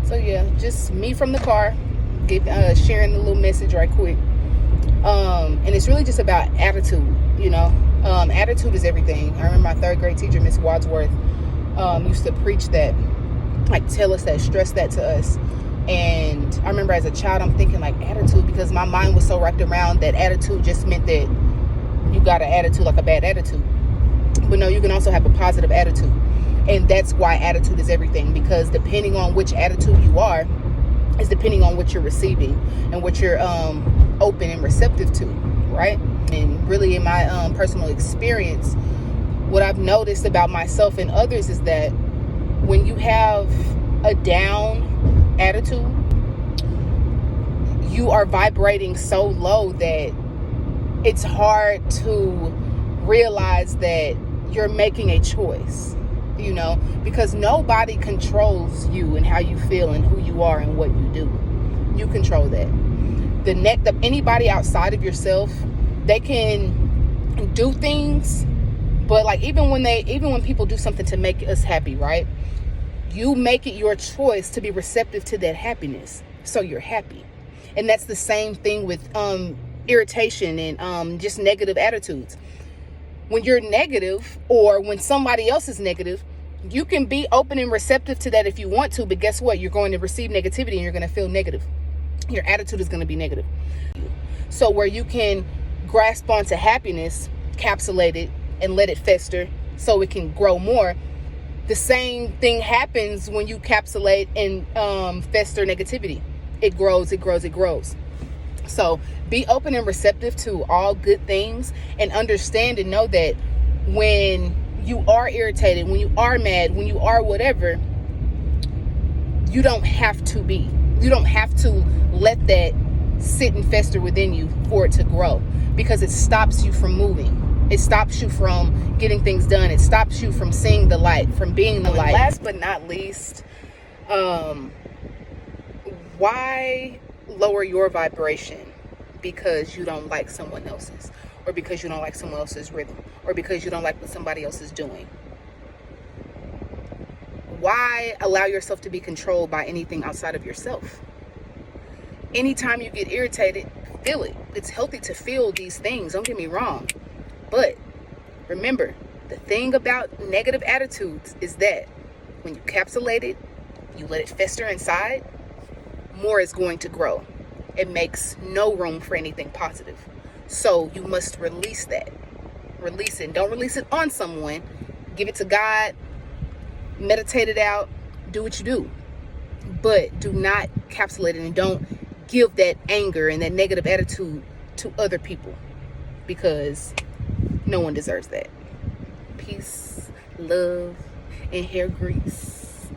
So yeah, just me from the car, sharing a little message right quick. And it's really just about attitude, you know. Attitude is everything. I remember my third grade teacher, Miss Wadsworth, used to preach that, like tell us that, stress that to us. And I remember as a child, I'm thinking like attitude, because my mind was so wrapped around that attitude just meant that you got an attitude, like a bad attitude. But no, you can also have a positive attitude. And that's why attitude is everything, because depending on which attitude you are is depending on what you're receiving and what you're open and receptive to, right? And really in my personal experience, what I've noticed about myself and others is that when you have a down attitude, you are vibrating so low that it's hard to realize that you're making a choice, you know, because nobody controls you and how you feel and who you are and what you do. You control that. Anybody outside of yourself, they can do things, but like even when people do something to make us happy, right? You make it your choice to be receptive to that happiness, so you're happy. And that's the same thing with irritation and just negative attitudes. When you're negative, or when somebody else is negative, you can be open and receptive to that if you want to, but guess what? You're going to receive negativity and you're going to feel negative. Your attitude is going to be negative. So where you can grasp onto happiness, capsulate it, and let it fester so it can grow more, the same thing happens when you capsulate and fester negativity. It grows, it grows, it grows. So be open and receptive to all good things, and understand and know that when you are irritated, when you are mad, when you are whatever, you don't have to be. You don't have to let that sit and fester within you for it to grow, because it stops you from moving. It stops you from getting things done. It stops you from seeing the light, from being the light. Last but not least, why lower your vibration because you don't like someone else's, or because you don't like someone else's rhythm, or because you don't like what somebody else is doing? Why allow yourself to be controlled by anything outside of yourself? Anytime you get irritated, feel it. It's healthy to feel these things, don't get me wrong. But remember, the thing about negative attitudes is that when you capsulate it, you let it fester inside, more is going to grow. It makes no room for anything positive. So you must release that. Release it. Don't release it on someone. Give it to God. Meditate it out. Do what you do. But do not capsulate it, and don't give that anger and that negative attitude to other people, because no one deserves that. Peace, love, and hair grease.